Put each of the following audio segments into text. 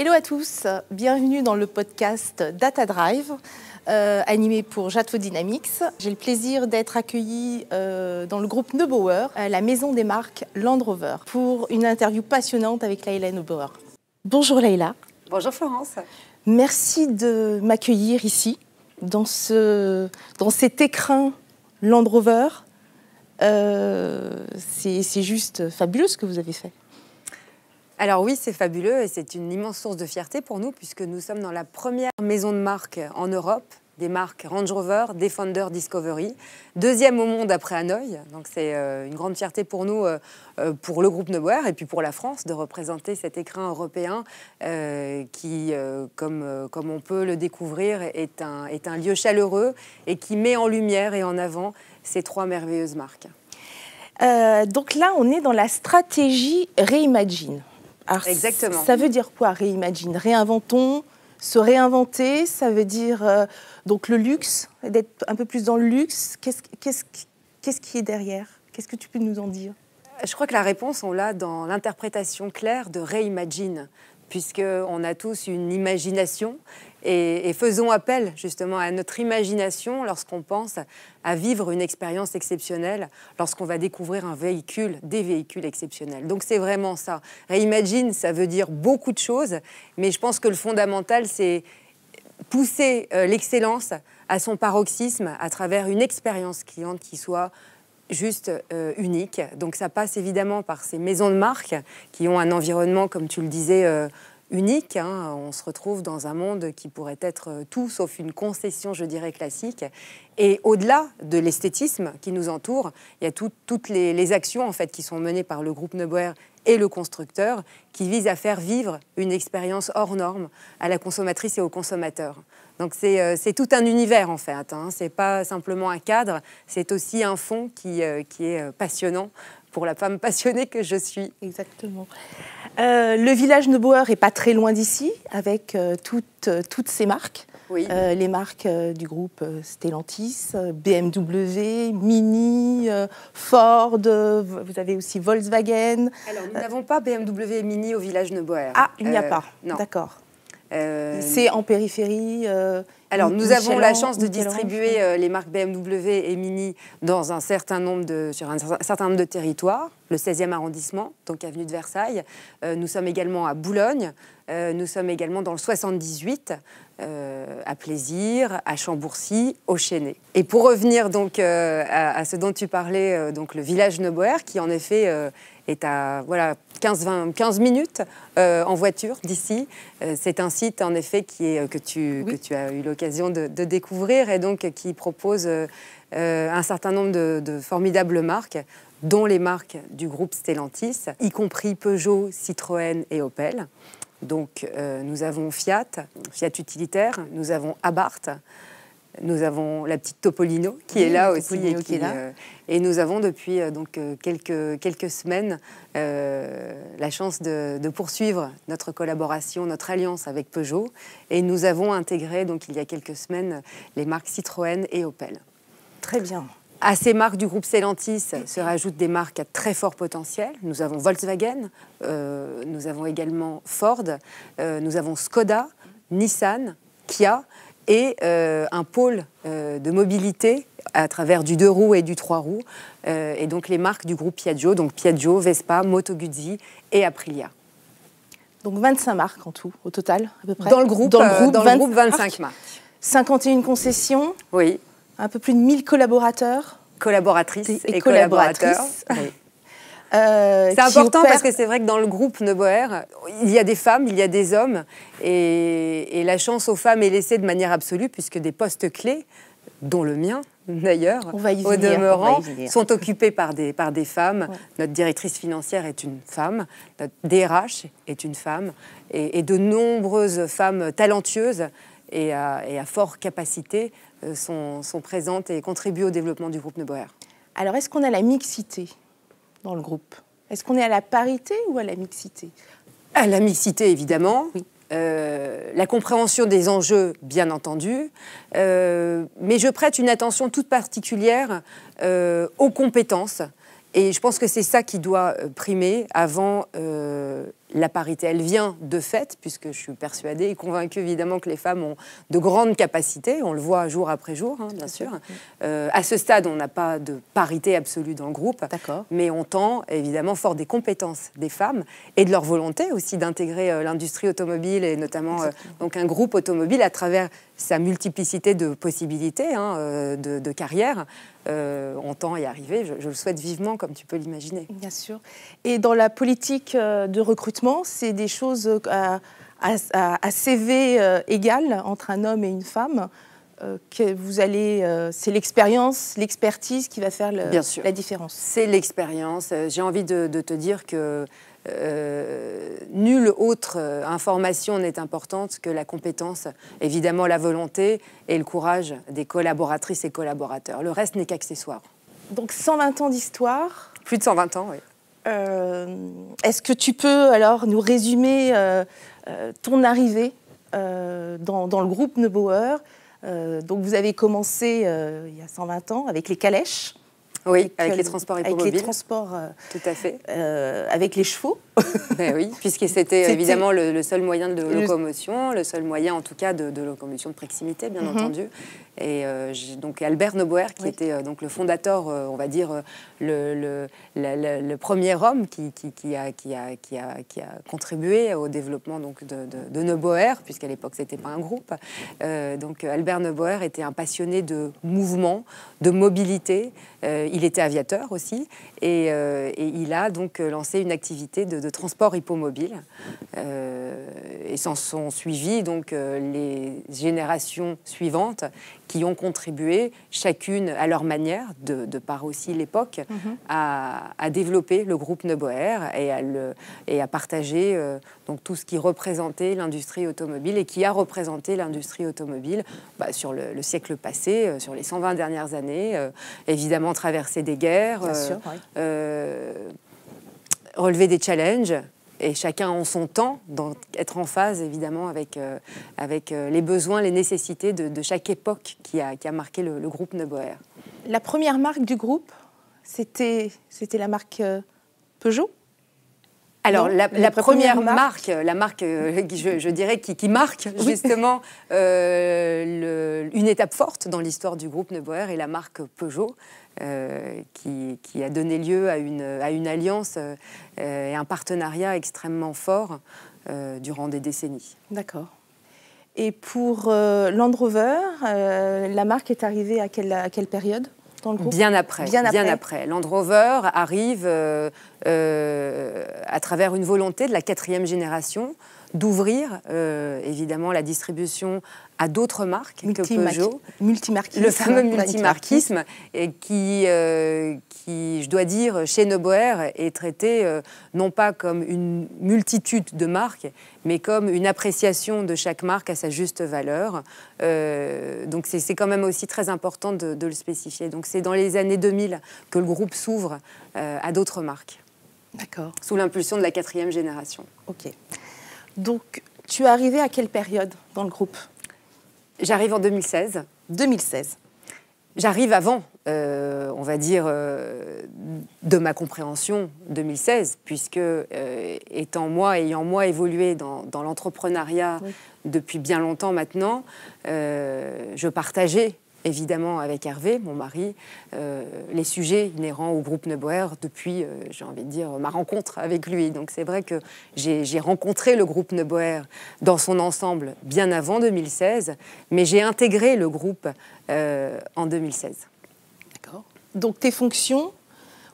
Hello à tous, bienvenue dans le podcast Data Drive, animé pour Jatvo Dynamics. J'ai le plaisir d'être accueillie dans le groupe Neubauer, la maison des marques Land Rover, pour une interview passionnante avec Laïla Neubauer. Bonjour Laïla. Bonjour Florence. Merci de m'accueillir ici, dans cet écrin Land Rover. C'est juste fabuleux ce que vous avez fait. Alors oui, c'est fabuleux et c'est une immense source de fierté pour nous puisque nous sommes dans la première maison de marque en Europe, des marques Range Rover, Defender, Discovery, deuxième au monde après Hanoï. Donc c'est une grande fierté pour nous, pour le groupe Neubauer et puis pour la France de représenter cet écrin européen qui, comme on peut le découvrir, est un lieu chaleureux et qui met en lumière et en avant ces trois merveilleuses marques. Donc là, on est dans la stratégie Reimagine. Alors, exactement. Ça veut dire quoi, Reimagine? Réinventons, se réinventer, ça veut dire donc le luxe, d'être un peu plus dans le luxe. Qu'est-ce qui est derrière? Qu'est-ce que tu peux nous en dire? Je crois que la réponse, on l'a dans l'interprétation claire de Reimagine, puisqu'on a tous une imagination et faisons appel justement à notre imagination lorsqu'on pense à vivre une expérience exceptionnelle, lorsqu'on va découvrir des véhicules exceptionnels. Donc c'est vraiment ça. Reimagine, ça veut dire beaucoup de choses, mais je pense que le fondamental, c'est pousser l'excellence à son paroxysme à travers une expérience cliente qui soit juste unique. Donc ça passe évidemment par ces maisons de marque qui ont un environnement, comme tu le disais, unique. On se retrouve dans un monde qui pourrait être tout sauf une concession, je dirais, classique. Et au-delà de l'esthétisme qui nous entoure, il y a toutes les actions en fait, qui sont menées par le groupe Neubauer et le constructeur qui visent à faire vivre une expérience hors norme à la consommatrice et au consommateur. Donc c'est tout un univers en fait. C'est pas simplement un cadre, c'est aussi un fond qui est passionnant pour la femme passionnée que je suis. Exactement. Le village Neubauer n'est pas très loin d'ici, avec toutes ces marques. Oui. Les marques du groupe Stellantis, BMW, Mini, Ford, vous avez aussi Volkswagen. Alors, nous n'avons pas BMW et Mini au village Neubauer. Ah, il n'y a pas, non. D'accord. C'est en périphérie. Alors, nous avons la chance de distribuer les marques BMW et Mini sur un certain nombre de territoires, le 16e arrondissement, donc avenue de Versailles. Nous sommes également à Boulogne, nous sommes également dans le 78, à Plaisir, à Chambourcy, au Chesnay. Et pour revenir donc à ce dont tu parlais, donc le village Neubauer, qui en effet est à 15 minutes en voiture d'ici. C'est un site en effet que tu as eu l'occasion de découvrir et donc qui propose un certain nombre de formidables marques, dont les marques du groupe Stellantis, y compris Peugeot, Citroën et Opel. Donc nous avons Fiat utilitaire, nous avons Abarth, nous avons la petite Topolino qui est là aussi et nous avons depuis quelques semaines la chance de poursuivre notre collaboration, notre alliance avec Peugeot et nous avons intégré donc il y a quelques semaines les marques Citroën et Opel. Très bien. À ces marques du groupe Stellantis se rajoutent des marques à très fort potentiel. Nous avons Volkswagen, nous avons également Ford, nous avons Skoda, Nissan, Kia et un pôle de mobilité à travers du 2 roues et du 3 roues. Et donc les marques du groupe Piaggio, donc Piaggio, Vespa, Moto Guzzi et Aprilia. Donc 25 marques en tout, au total, à peu près. Dans le groupe 25 marques. 51 concessions. Oui. Un peu plus de 1000 collaborateurs. Collaboratrices et collaborateurs. Oui. C'est important parce que c'est vrai que dans le groupe Neubauer, il y a des femmes, il y a des hommes, et la chance aux femmes est laissée de manière absolue puisque des postes clés, dont le mien d'ailleurs, au demeurant, sont occupés par des femmes. Ouais. Notre directrice financière est une femme, notre DRH est une femme, et de nombreuses femmes talentueuses et à forte capacité sont présentes et contribuent au développement du groupe Neubauer. Alors, est-ce qu'on a la mixité dans le groupe? Est-ce qu'on est à la parité ou à la mixité? À la mixité, évidemment. Oui. La compréhension des enjeux, bien entendu. Mais je prête une attention toute particulière aux compétences. Et je pense que c'est ça qui doit primer avant la parité, elle vient de fait, puisque je suis persuadée et convaincue évidemment que les femmes ont de grandes capacités, on le voit jour après jour, bien sûr. À ce stade, on n'a pas de parité absolue dans le groupe, mais on tend évidemment fort des compétences des femmes et de leur volonté aussi d'intégrer l'industrie automobile et notamment donc un groupe automobile à travers sa multiplicité de possibilités de carrière. On tend à y arriver, je le souhaite vivement, comme tu peux l'imaginer. Bien sûr. Et dans la politique de recrutement, c'est des choses à CV égal entre un homme et une femme que vous allez, c'est l'expérience, l'expertise qui va faire la différence. C'est l'expérience. J'ai envie de te dire que nulle autre information n'est importante que la compétence, évidemment la volonté et le courage des collaboratrices et collaborateurs. Le reste n'est qu'accessoire. Donc 120 ans d'histoire. Plus de 120 ans, oui. Est-ce que tu peux alors nous résumer ton arrivée dans le groupe Neubauer? Donc vous avez commencé il y a 120 ans avec les calèches. Oui, avec les transports hippomobiles. Avec les transports, tout à fait. Avec les chevaux. Ben oui, puisque c'était évidemment le seul moyen de locomotion, le seul moyen en tout cas de locomotion de proximité, bien entendu. Et donc Albert Neubauer, qui était donc le fondateur, on va dire le premier homme qui a contribué au développement donc de Neubauer, puisqu'à l'époque c'était pas un groupe. Donc Albert Neubauer était un passionné de mouvement, de mobilité. Il était aviateur aussi, et il a donc lancé une activité de transport hippomobile. Et s'en sont suivis donc les générations suivantes qui ont contribué, chacune à leur manière, de par aussi l'époque, à développer le groupe Neubauer et à partager donc tout ce qui représentait l'industrie automobile et qui a représenté l'industrie automobile sur le siècle passé, sur les 120 dernières années, évidemment traverser des guerres, relever des challenges, et chacun en son temps, être en phase évidemment avec les besoins, les nécessités de chaque époque qui a marqué le groupe Neubauer. La première marque du groupe, c'était la marque Peugeot? Alors, la première marque, la marque, je dirais, qui marque justement une étape forte dans l'histoire du groupe Neubauer est la marque Peugeot, qui a donné lieu à une alliance et un partenariat extrêmement fort durant des décennies. D'accord. Et pour Land Rover, la marque est arrivée à quelle période ? Bien après. Land Rover arrive à travers une volonté de la 4e génération d'ouvrir évidemment la distribution à d'autres marques que Peugeot. Multimarquisme. Le fameux multimarquisme et qui, je dois dire, chez Neubauer est traité non pas comme une multitude de marques, mais comme une appréciation de chaque marque à sa juste valeur. Donc c'est quand même aussi très important de le spécifier. Donc c'est dans les années 2000 que le groupe s'ouvre à d'autres marques. D'accord. Sous l'impulsion de la 4e génération. Ok. Donc tu es arrivé à quelle période dans le groupe ? J'arrive en 2016. 2016. J'arrive avant, on va dire, de ma compréhension 2016, puisque ayant moi évolué dans l'entrepreneuriat depuis bien longtemps maintenant, je partageais évidemment avec Hervé, mon mari, les sujets inhérents au groupe Neubauer depuis, j'ai envie de dire, ma rencontre avec lui. Donc c'est vrai que j'ai rencontré le groupe Neubauer dans son ensemble bien avant 2016, mais j'ai intégré le groupe en 2016. D'accord. Donc tes fonctions,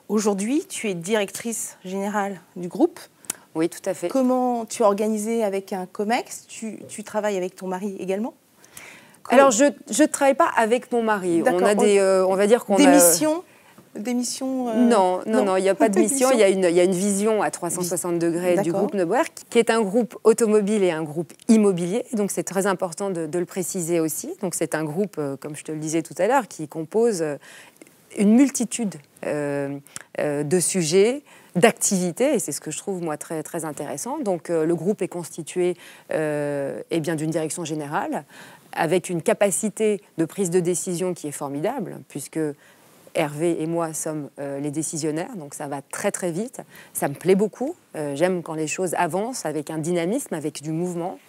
aujourd'hui, tu es directrice générale du groupe. Oui, tout à fait. Comment tu es organisée avec un COMEX ? Tu travailles avec ton mari également ? Alors, je ne travaille pas avec mon mari. On a on va dire qu'on a... Des missions Non, il n'y a pas de mission. Il y a une vision à 360 degrés du groupe Neubauer, qui est un groupe automobile et un groupe immobilier. Donc, c'est très important de le préciser aussi. Donc, c'est un groupe, comme je te le disais tout à l'heure, qui compose une multitude de sujets, d'activités, et c'est ce que je trouve, moi, très, très intéressant. Donc, le groupe est constitué d'une direction générale, avec une capacité de prise de décision qui est formidable, puisque Hervé et moi sommes les décisionnaires, donc ça va très très vite. Ça me plaît beaucoup. J'aime quand les choses avancent avec un dynamisme, avec du mouvement.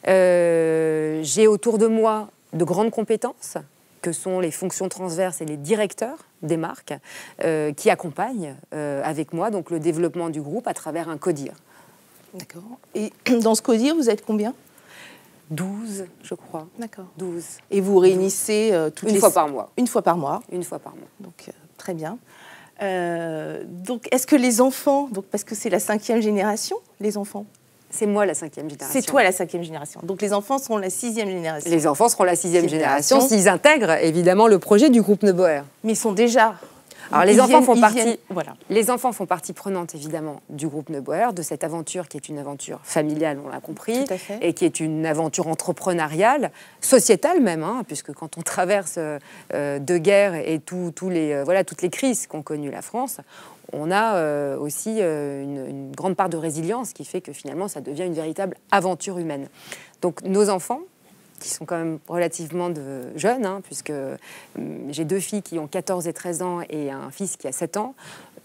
J'ai autour de moi de grandes compétences, que sont les fonctions transverses et les directeurs des marques, qui accompagnent avec moi donc, le développement du groupe à travers un CODIR. D'accord. Et dans ce CODIR, vous êtes combien ? 12, je crois. D'accord. 12. Et vous réunissez une fois par mois. Une fois par mois. Une fois par mois. Donc, très bien. Donc, est-ce que les enfants, donc, parce que c'est la 5e génération, les enfants ? C'est moi la 5e génération. C'est toi la 5e génération. Donc les enfants seront la 6e génération. Les enfants seront la 6e génération s'ils intègrent évidemment le projet du groupe Neuboer. Mais ils sont déjà... Alors les enfants font partie prenante évidemment du groupe Neuboer, de cette aventure qui est une aventure familiale, on l'a compris, et qui est une aventure entrepreneuriale, sociétale même, hein, puisque quand on traverse deux guerres et toutes les crises qu'ont connues la France, on a aussi une grande part de résilience qui fait que finalement ça devient une véritable aventure humaine. Donc nos enfants, qui sont quand même relativement jeunes, hein, puisque j'ai 2 filles qui ont 14 et 13 ans et un fils qui a 7 ans,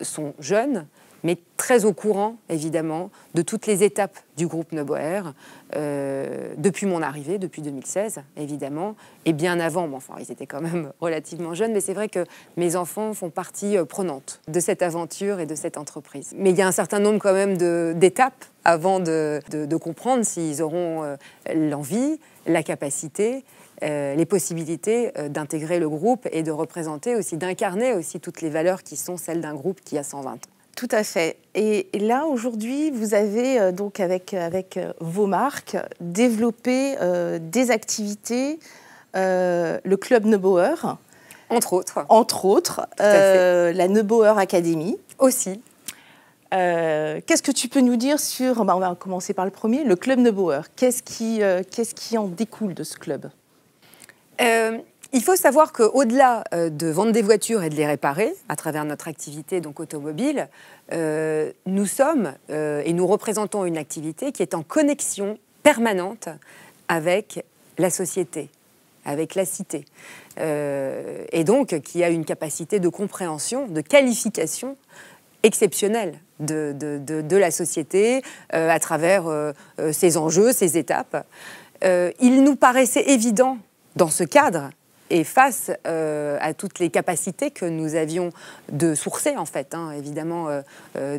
sont jeunes, mais très au courant, évidemment, de toutes les étapes du groupe Neuboer, depuis mon arrivée, depuis 2016, évidemment, et bien avant. Bon, enfin, ils étaient quand même relativement jeunes, mais c'est vrai que mes enfants font partie prenante de cette aventure et de cette entreprise. Mais il y a un certain nombre quand même d'étapes avant de comprendre s'ils auront l'envie, la capacité, les possibilités d'intégrer le groupe et de représenter aussi, d'incarner aussi toutes les valeurs qui sont celles d'un groupe qui a 120 ans. Tout à fait. Et là, aujourd'hui, vous avez, donc, avec vos marques, développé des activités, le Club Neuboer. Entre autres. Entre autres. La Neuboer Academy. Aussi. Qu'est-ce que tu peux nous dire sur... on va commencer par le premier, le Club Neuboer. Qu'est-ce qui en découle de ce club ? Il faut savoir qu'au-delà de vendre des voitures et de les réparer, à travers notre activité donc automobile, nous sommes et nous représentons une activité qui est en connexion permanente avec la société, avec la cité, et donc qui a une capacité de compréhension, de qualification exceptionnelle de la société à travers ses enjeux, ses étapes. Il nous paraissait évident dans ce cadre et face à toutes les capacités que nous avions de sourcer, en fait, hein, évidemment,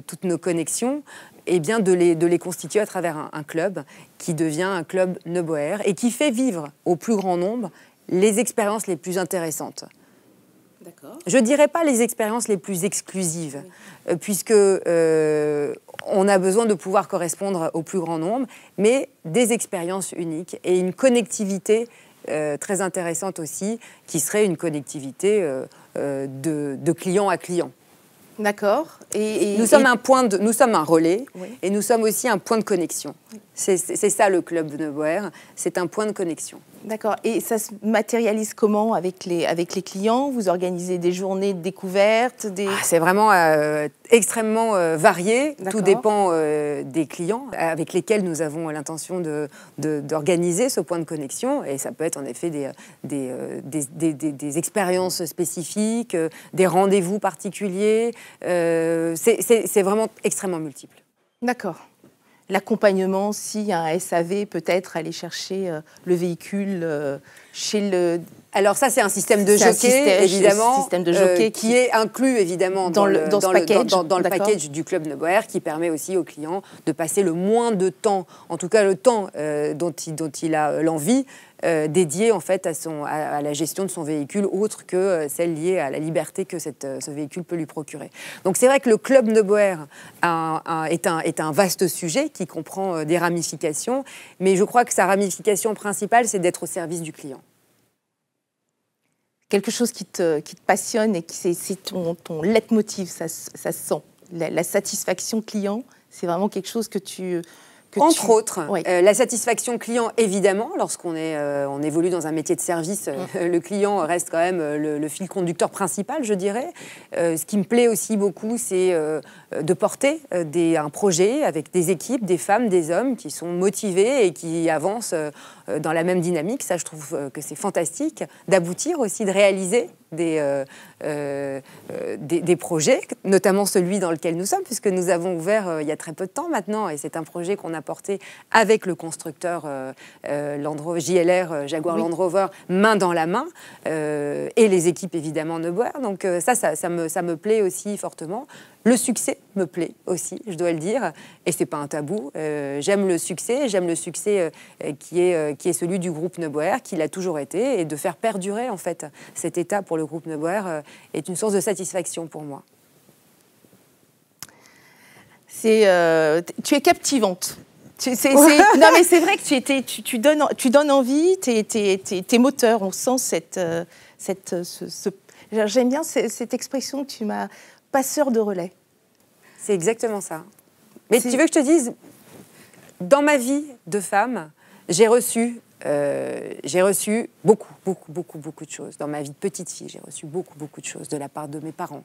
toutes nos connexions, et bien de les constituer à travers un club qui devient un club Neuboer et qui fait vivre au plus grand nombre les expériences les plus intéressantes. Je ne dirais pas les expériences les plus exclusives, puisque on a besoin de pouvoir correspondre au plus grand nombre, mais des expériences uniques et une connectivité très intéressante aussi, qui serait une connectivité de client à client. D'accord. Nous sommes un relais, oui. Et nous sommes aussi un point de connexion. Oui. C'est ça le club Neuboer, c'est un point de connexion. D'accord. Et ça se matérialise comment avec les clients ? Vous organisez des journées de découverte C'est vraiment extrêmement varié. Tout dépend des clients avec lesquels nous avons l'intention d'organiser ce point de connexion. Et ça peut être en effet des expériences spécifiques, des rendez-vous particuliers. C'est vraiment extrêmement multiple. D'accord. L'accompagnement, si un SAV peut-être aller chercher le véhicule chez le... Alors ça, c'est un système de jockey, évidemment, système de jockey qui est inclus, évidemment, dans le package du Club Neuboer, qui permet aussi aux clients de passer le moins de temps, en tout cas le temps dont il a l'envie, dédié en fait à la gestion de son véhicule, autre que celle liée à la liberté que ce véhicule peut lui procurer. Donc c'est vrai que le Club Neuboer est un vaste sujet qui comprend des ramifications, mais je crois que sa ramification principale, c'est d'être au service du client. Quelque chose qui te passionne et c'est ton leitmotiv, ça se sent. La satisfaction client, c'est vraiment quelque chose que tu... Entre autres, oui. La satisfaction client, évidemment, lorsqu'on on évolue dans un métier de service, le client reste quand même le fil conducteur principal, je dirais. Ce qui me plaît aussi beaucoup, c'est de porter un projet avec des équipes, des femmes, des hommes qui sont motivés et qui avancent dans la même dynamique. Ça, je trouve que c'est fantastique. D'aboutir aussi, de réaliser des projets, notamment celui dans lequel nous sommes, puisque nous avons ouvert il y a très peu de temps maintenant, et c'est un projet qu'on a porté avec le constructeur JLR, Jaguar Land Rover, main dans la main, et les équipes évidemment Neuboer. Donc ça me plaît aussi fortement. Le succès me plaît aussi, je dois le dire, et c'est pas un tabou. J'aime le succès qui est celui du groupe Neuboer, qui l'a toujours été, et de faire perdurer en fait cet état pour le groupe Neuboer est une source de satisfaction pour moi. Tu es captivante. Non, mais c'est vrai que tu donnes envie, t'es moteur. On sent j'aime bien cette expression que tu m'as, passeur de relais. C'est exactement ça. Mais tu veux que je te dise, dans ma vie de femme, j'ai reçu beaucoup de choses. Dans ma vie de petite fille, j'ai reçu beaucoup de choses de la part de mes parents.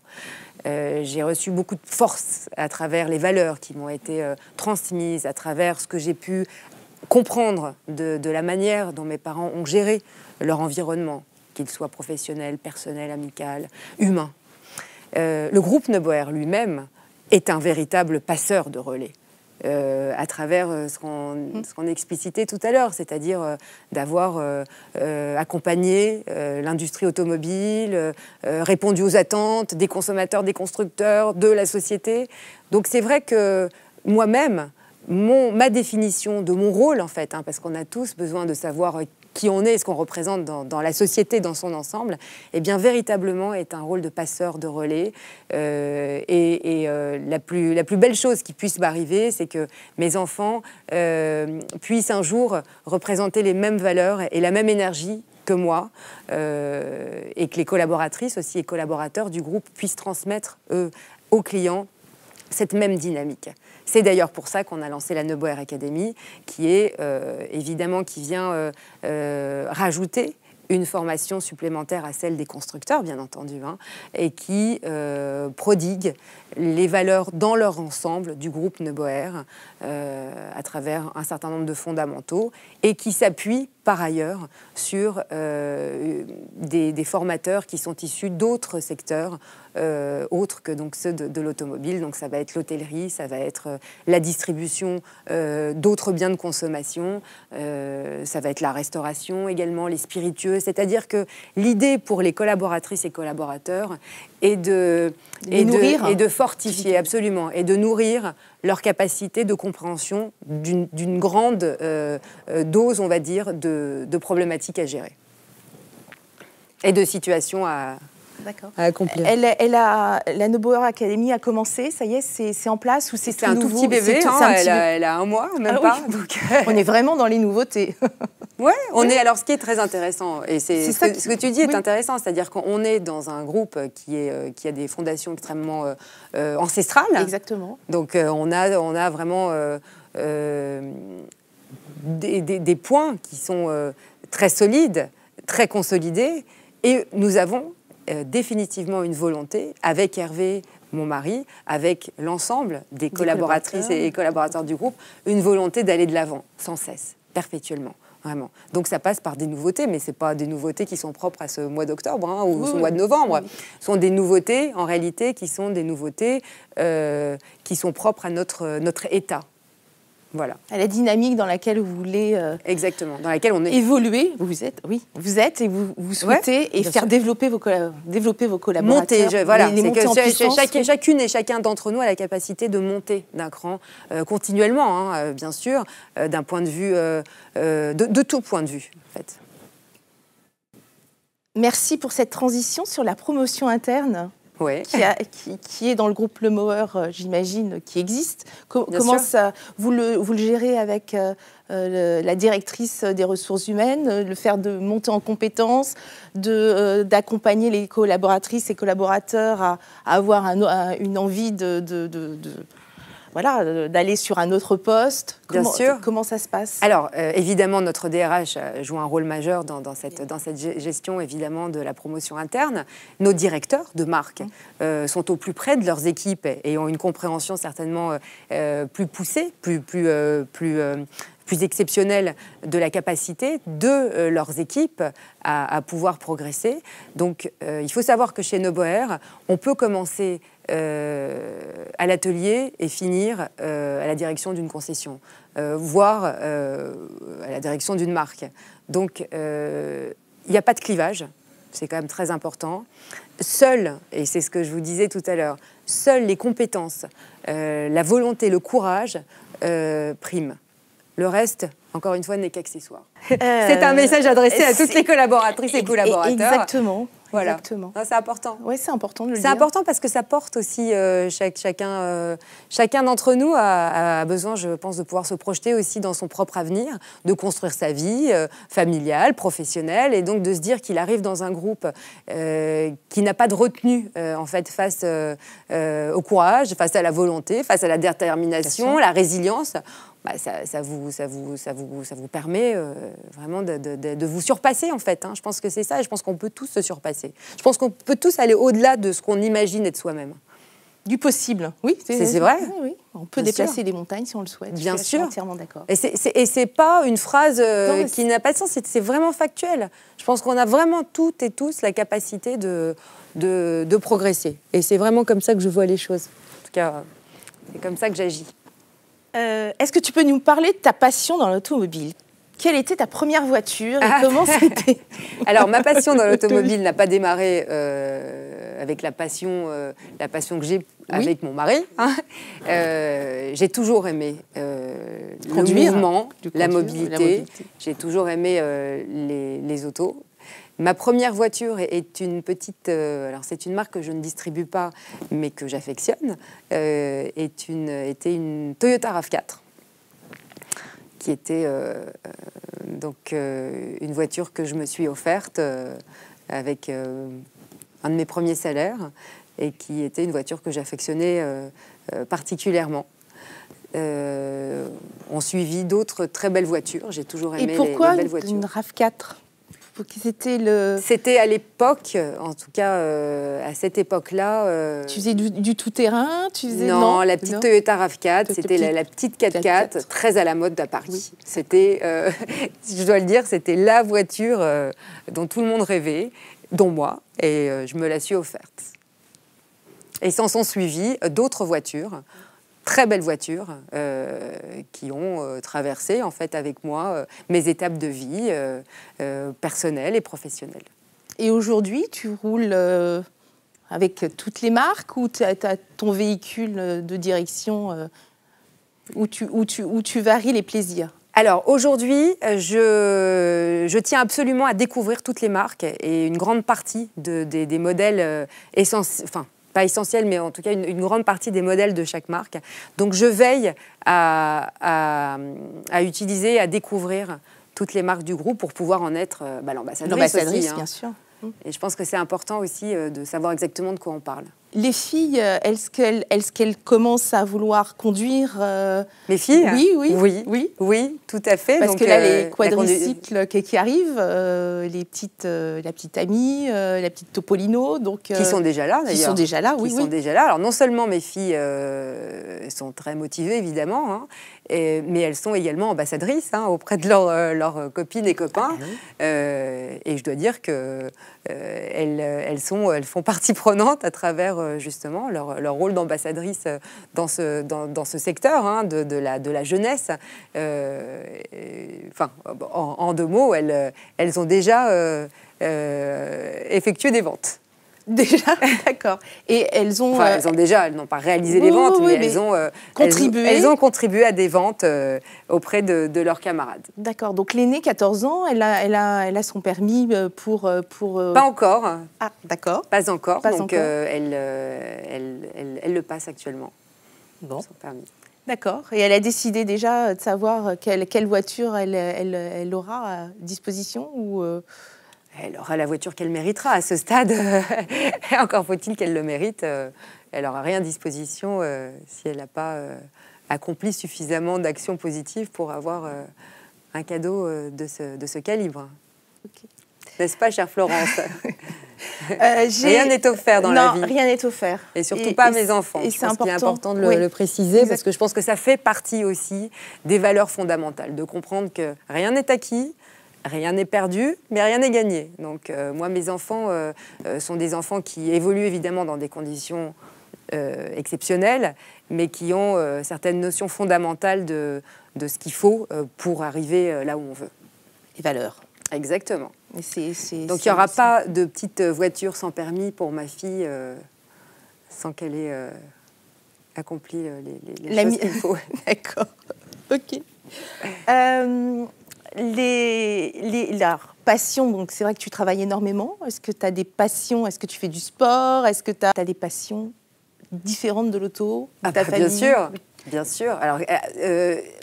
J'ai reçu beaucoup de force à travers les valeurs qui m'ont été transmises, à travers ce que j'ai pu comprendre de la manière dont mes parents ont géré leur environnement, qu'il soit professionnel, personnel, amical, humain. Le groupe Neuboer lui-même est un véritable passeur de relais. À travers ce qu'on explicitait tout à l'heure, c'est-à-dire d'avoir accompagné l'industrie automobile, répondu aux attentes des consommateurs, des constructeurs, de la société. Donc c'est vrai que moi-même, ma définition de mon rôle, en fait, parce qu'on a tous besoin de savoir qui on est et ce qu'on représente dans la société dans son ensemble, eh bien, véritablement est un rôle de passeur de relais. La plus belle chose qui puisse m'arriver, c'est que mes enfants puissent un jour représenter les mêmes valeurs et la même énergie que moi, et que les collaboratrices aussi et collaborateurs du groupe puissent transmettre, eux, aux clients cette même dynamique. C'est d'ailleurs pour ça qu'on a lancé la Neuboer Academy, qui est évidemment qui vient rajouter une formation supplémentaire à celle des constructeurs, bien entendu, et qui prodigue les valeurs dans leur ensemble du groupe Neuboer à travers un certain nombre de fondamentaux et qui s'appuie par ailleurs sur des formateurs qui sont issus d'autres secteurs autres que donc ceux de l'automobile. Donc ça va être l'hôtellerie, ça va être la distribution d'autres biens de consommation, ça va être la restauration également, les spiritueux. C'est-à-dire que l'idée pour les collaboratrices et collaborateurs est de fortifier, absolument, et de nourrir leur capacité de compréhension d'une grande dose, on va dire, de problématiques à gérer et de situations à accomplir. La Neuboer Academy a commencé, ça y est, c'est en place ou c'est un tout petit bébé, elle a 1 mois, même pas. Oui. Donc, on est vraiment dans les nouveautés. Oui, alors ce qui est très intéressant, et ce que tu dis est intéressant, c'est-à-dire qu'on est dans un groupe qui a des fondations extrêmement ancestrales. Exactement. Donc on a vraiment des points qui sont très solides, très consolidés, et nous avons définitivement une volonté, avec Hervé, mon mari, avec l'ensemble des collaboratrices et collaborateurs du groupe, une volonté d'aller de l'avant, sans cesse, perpétuellement. Vraiment. Donc ça passe par des nouveautés, mais ce n'est pas des nouveautés qui sont propres à ce mois d'octobre ou ce mois de novembre. Ce sont des nouveautés, en réalité, qui sont des nouveautés qui sont propres à notre état. Voilà. À la dynamique dans laquelle vous voulez exactement, dans laquelle on est. Évoluer, vous êtes et vous souhaitez faire développer vos collaborateurs. Monter, chacune et chacun d'entre nous a la capacité de monter d'un cran continuellement, bien sûr, d'un point de vue, de tout point de vue, en fait. Merci pour cette transition sur la promotion interne. Ouais. Qui est dans le groupe Neuboer, j'imagine, qui existe. Comment ça, vous le gérez avec la directrice des ressources humaines, le faire de monter en compétences, d'accompagner les collaboratrices et collaborateurs à avoir une envie d'aller sur un autre poste. Bien sûr. Comment ça se passe? Alors, évidemment, notre DRH joue un rôle majeur dans cette gestion, évidemment, de la promotion interne. Nos directeurs de marque sont au plus près de leurs équipes et ont une compréhension certainement plus poussée, plus plus exceptionnelle de la capacité de leurs équipes à pouvoir progresser. Donc, il faut savoir que chez Noboer, on peut commencer à l'atelier et finir à la direction d'une concession, voire à la direction d'une marque. Donc, il n'y a pas de clivage, c'est quand même très important. Seules, et c'est ce que je vous disais tout à l'heure, seules les compétences, la volonté, le courage priment. Le reste, encore une fois, n'est qu'accessoire. C'est un message adressé à toutes les collaboratrices et collaborateurs. Exactement. Voilà. Exactement. C'est important. Oui, c'est important de le dire. C'est important parce que ça porte aussi chacun d'entre nous a besoin, je pense, de pouvoir se projeter aussi dans son propre avenir, de construire sa vie familiale, professionnelle, et donc de se dire qu'il arrive dans un groupe qui n'a pas de retenue en fait face au courage, face à la volonté, face à la détermination, la résilience. Bah, ça vous permet vraiment de vous surpasser, en fait. Hein. Je pense que c'est ça, et je pense qu'on peut tous se surpasser. Je pense qu'on peut tous aller au-delà de ce qu'on imagine être soi-même. Du possible, oui. C'est vrai. Oui. On peut déplacer des montagnes si on le souhaite. Bien sûr. Je suis entièrement d'accord. Et c'est pas une phrase qui n'a pas de sens, c'est vraiment factuel. Je pense qu'on a vraiment toutes et tous la capacité de progresser. Et c'est vraiment comme ça que je vois les choses. En tout cas, c'est comme ça que j'agis. Est-ce que tu peux nous parler de ta passion dans l'automobile ? Quelle était ta première voiture et comment c'était ? Alors, ma passion dans l'automobile n'a pas démarré avec la passion que j'ai avec mon mari. Hein. J'ai toujours aimé le mouvement, la mobilité. J'ai toujours aimé les autos. Ma première voiture est une petite... alors, c'est une marque que je ne distribue pas, mais que j'affectionne. Était une Toyota RAV4, qui était une voiture que je me suis offerte avec un de mes premiers salaires et qui était une voiture que j'affectionnais particulièrement. On suivit d'autres très belles voitures. J'ai toujours aimé les belles voitures. Et pourquoi une RAV4 ? C'était à l'époque, en tout cas à cette époque-là... Tu faisais du tout-terrain Non, la petite Toyota RAV4, c'était la petite 4x4, très à la mode à Paris. Oui. C'était, je dois le dire, c'était la voiture dont tout le monde rêvait, dont moi, et je me la suis offerte. Et s'en sont suivies d'autres voitures, très belles voitures, qui ont traversé en fait avec moi mes étapes de vie personnelles et professionnelles. Et aujourd'hui, tu roules avec toutes les marques ou tu as ton véhicule de direction où tu varies les plaisirs ? Alors aujourd'hui, je tiens absolument à découvrir toutes les marques et une grande partie des modèles essentiels, enfin, pas essentiel, mais en tout cas une grande partie des modèles de chaque marque. Donc je veille à utiliser, à découvrir toutes les marques du groupe pour pouvoir en être l'ambassadrice aussi, hein. Bien sûr. Et je pense que c'est important aussi de savoir exactement de quoi on parle. Les filles, est-ce qu'elles commencent à vouloir conduire Les filles ? Oui, tout à fait. Parce que là, les quadricycles qui arrivent, la petite Amie, la petite Topolino, donc qui sont déjà là, d'ailleurs. Qui sont déjà là, oui. Sont déjà là. Alors non seulement mes filles sont très motivées, évidemment, hein, mais elles sont également ambassadrices auprès de leurs copines et copains. Et je dois dire que elles font partie prenante à travers justement leur rôle d'ambassadrice dans ce secteur de la jeunesse. En deux mots, elles ont déjà effectué des ventes. Déjà, d'accord. Et elles n'ont pas réalisé les ventes, mais elles ont contribué. Elles ont contribué à des ventes auprès de leurs camarades. D'accord. Donc l'aînée, 14 ans, elle a son permis pour. Pas encore. Ah, d'accord. Pas encore. Donc elle le passe actuellement. Bon. Son permis. D'accord. Et elle a décidé déjà de savoir quelle voiture elle aura à disposition ou Elle aura la voiture qu'elle méritera à ce stade. Encore faut-il qu'elle le mérite. Elle n'aura rien à disposition si elle n'a pas accompli suffisamment d'actions positives pour avoir un cadeau de ce calibre. Okay. N'est-ce pas, chère Florence ? Rien n'est offert dans la vie. Non, rien n'est offert. Et surtout pas à mes enfants. Et c'est important de le préciser, parce que je pense que ça fait partie aussi des valeurs fondamentales, de comprendre que rien n'est acquis, rien n'est perdu, mais rien n'est gagné. Donc moi, mes enfants sont des enfants qui évoluent évidemment dans des conditions exceptionnelles, mais qui ont certaines notions fondamentales de ce qu'il faut pour arriver là où on veut. Les valeurs. Exactement. Donc il n'y aura aura pas de petite voiture sans permis pour ma fille sans qu'elle ait accompli les choses qu'il faut. D'accord. Ok. La passion, donc c'est vrai que tu travailles énormément. Est-ce que tu as des passions? Est-ce que tu fais du sport? Est-ce que tu as des passions différentes de l'auto, de ta famille? Bien sûr. Bien sûr. Alors,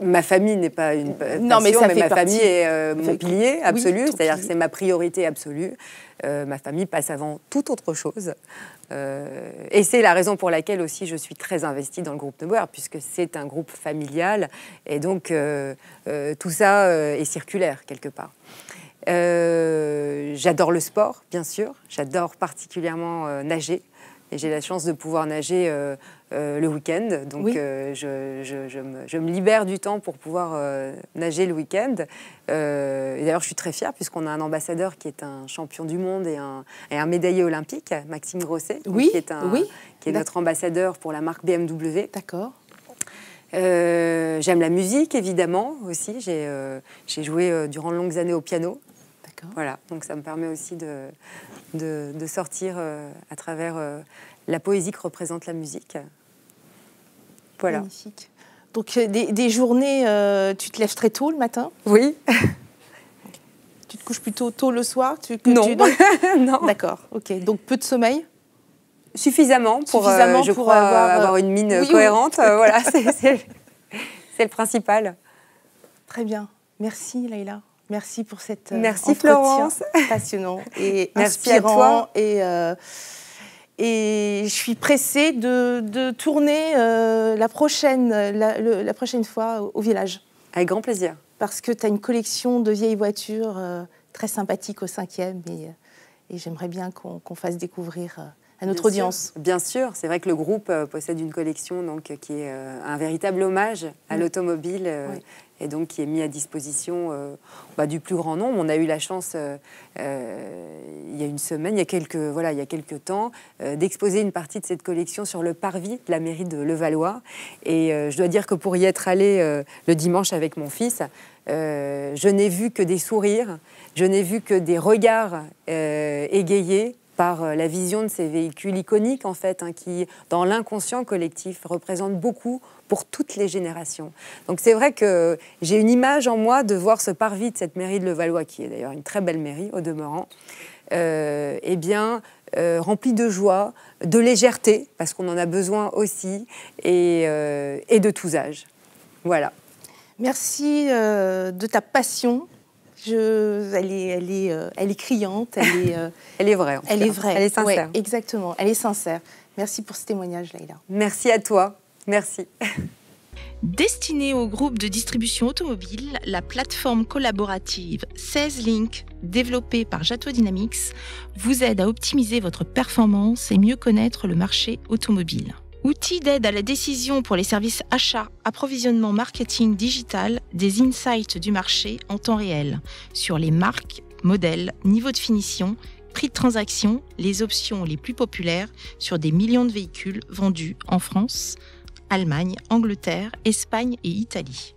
ma famille n'est pas une passion, non, mais ma famille est mon pilier absolu, c'est-à-dire que c'est ma priorité absolue. Ma famille passe avant toute autre chose. Et c'est la raison pour laquelle aussi je suis très investie dans le groupe Neubauer, puisque c'est un groupe familial, et donc tout ça est circulaire quelque part. J'adore le sport, bien sûr. J'adore particulièrement nager. Et j'ai la chance de pouvoir nager le week-end. Donc, je me libère du temps pour pouvoir nager le week-end. Et d'ailleurs, je suis très fière, puisqu'on a un ambassadeur qui est un champion du monde et un médaillé olympique, Maxime Grosset, qui est notre ambassadeur pour la marque BMW. D'accord. J'aime la musique, évidemment, aussi. J'ai joué durant de longues années au piano. Voilà, donc ça me permet aussi de sortir à travers la poésie que représente la musique. Voilà. Magnifique. Donc des journées, tu te lèves très tôt le matin? Oui. Tu te couches plutôt tôt le soir? Non. Non. D'accord, ok. Donc peu de sommeil? Suffisamment pour avoir une mine cohérente. Voilà, c'est le principal. Très bien. Merci Leïla. Merci pour cette Merci Florence. Passionnant et merci inspirant. Et je suis pressée de tourner la prochaine fois au village. Avec grand plaisir. Parce que tu as une collection de vieilles voitures très sympathique au 5e et j'aimerais bien qu'on fasse découvrir à notre audience. Bien sûr, c'est vrai que le groupe possède une collection donc, qui est un véritable hommage à l'automobile. Et donc qui est mis à disposition du plus grand nombre. On a eu la chance, il y a une semaine, il y a quelques temps, d'exposer une partie de cette collection sur le parvis de la mairie de Levallois. Et je dois dire que pour y être allée le dimanche avec mon fils, je n'ai vu que des sourires, je n'ai vu que des regards égayés par la vision de ces véhicules iconiques, en fait, qui, dans l'inconscient collectif, représentent beaucoup pour toutes les générations. Donc c'est vrai que j'ai une image en moi de voir ce parvis de cette mairie de Levallois, qui est d'ailleurs une très belle mairie au demeurant, rempli de joie, de légèreté, parce qu'on en a besoin aussi, et de tous âges. Voilà. Merci de ta passion. Elle est criante, elle est vraie. Elle est vraie. Elle est sincère. Ouais, exactement, elle est sincère. Merci pour ce témoignage, Leïla. Merci à toi. Merci. Destinée au groupe de distribution automobile, la plateforme collaborative 16 Link, développée par Jato Dynamics, vous aide à optimiser votre performance et mieux connaître le marché automobile. Outil d'aide à la décision pour les services achats, approvisionnement, marketing digital, des insights du marché en temps réel sur les marques, modèles, niveau de finition, prix de transaction, les options les plus populaires sur des millions de véhicules vendus en France, Allemagne, Angleterre, Espagne et Italie.